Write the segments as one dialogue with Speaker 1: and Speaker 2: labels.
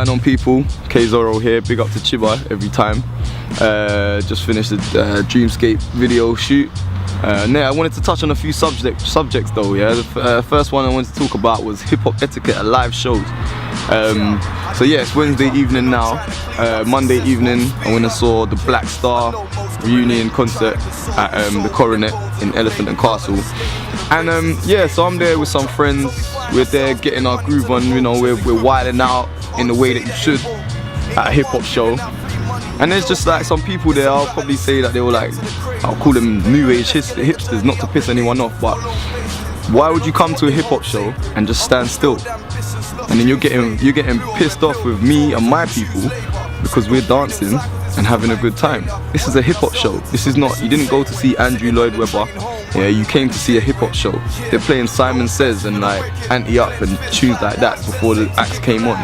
Speaker 1: going on, people? ZORRO here, big up to Chiba every time. Just finished the Dreamscape video shoot. I wanted to touch on a few subjects though, yeah. The first one I wanted to talk about was hip-hop etiquette at live shows. So yeah, it's Wednesday evening now. Monday evening I went and saw the Black Star reunion concert at the Coronet in Elephant and Castle. And yeah, so I'm there with some friends. We're there getting our groove on, you know, we're wilding out in the way that you should at a hip-hop show. And there's just like some people there, I'll probably say that they were like, I'll call them new age hipsters, not to piss anyone off, but why would you come to a hip-hop show and just stand still? And then you're getting pissed off with me and my people because we're dancing and having a good time. This is a hip-hop show. This is not, you didn't go to see Andrew Lloyd Webber. Yeah, you came to see a hip-hop show. They're playing Simon Says and like Anti-Up and tunes like that before the acts came on.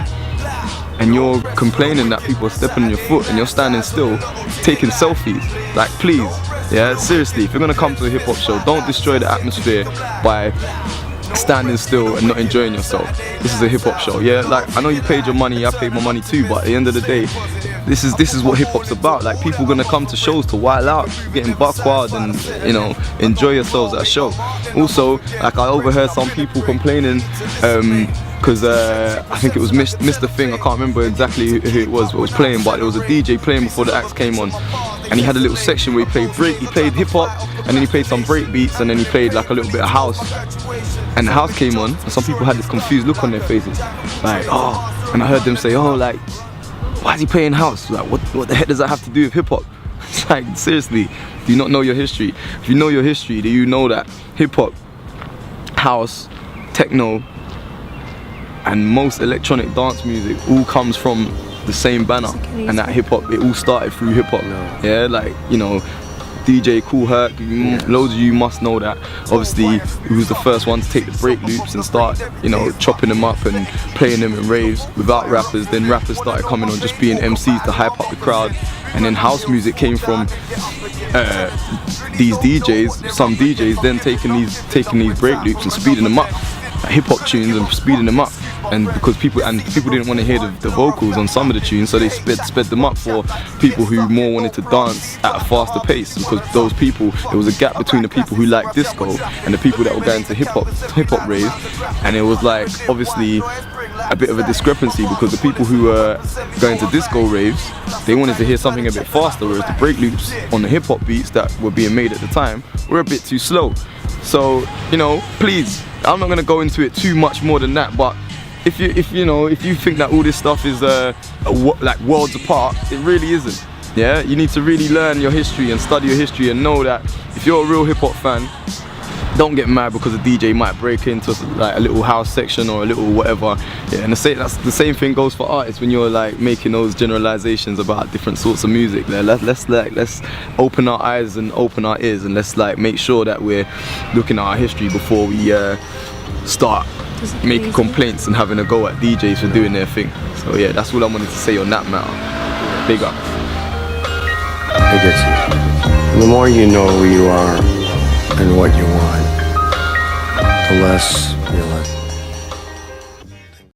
Speaker 1: And you're complaining that people are stepping on your foot and you're standing still, taking selfies. Like, please, yeah, seriously, if you're gonna come to a hip-hop show, don't destroy the atmosphere by standing still and not enjoying yourself. This is a hip-hop show, yeah. Like, I know you paid your money, I paid my money too, but at the end of the day, this is what hip-hop's about. Like, people gonna come to shows to wild out, getting buck wild and, you know, enjoy yourselves at a show. Also, like, I overheard some people complaining because I think it was Mr. Thing, I can't remember exactly who it was playing, but there was a DJ playing before the acts came on, and he had a little section where he played hip hop, and then he played some break beats, and then he played like a little bit of house, and the house came on, and some people had this confused look on their faces, like, oh, and I heard them say, oh, like, why is he playing house? Like, what the heck does that have to do with hip hop? It's like, seriously, do you not know your history? If you know your history, do you know that hip hop, house, techno, and most electronic dance music all comes from the same banner, and that hip hop, it all started through hip hop. Yeah, like, you know, DJ Kool Herc, loads of you must know that. Obviously, he was the first one to take the break loops and start, you know, chopping them up and playing them in raves without rappers. Then rappers started coming on just being MCs to hype up the crowd, and then house music came from these DJs, some DJs then taking these break loops and speeding them up, hip hop tunes, and speeding them up. And because people didn't want to hear the vocals on some of the tunes, so they sped them up for people who more wanted to dance at a faster pace, because those people, there was a gap between the people who liked disco and the people that were going to hip hop raves, and it was like obviously a bit of a discrepancy, because the people who were going to disco raves, they wanted to hear something a bit faster, whereas the break loops on the hip hop beats that were being made at the time were a bit too slow. So, you know, please, I'm not gonna go into it too much more than that, but if you think that all this stuff is like worlds apart, it really isn't. Yeah, you need to really learn your history and study your history and know that if you're a real hip hop fan, don't get mad because a DJ might break into like a little house section or a little whatever. Yeah, and that's the same thing goes for artists when you're like making those generalizations about different sorts of music. Let's open our eyes and open our ears, and let's like make sure that we're looking at our history before we start making complaints and having a go at DJs for doing their thing. So yeah, that's all I wanted to say on that matter. Big up.
Speaker 2: I get you. The more you know who you are and what you want, the less you let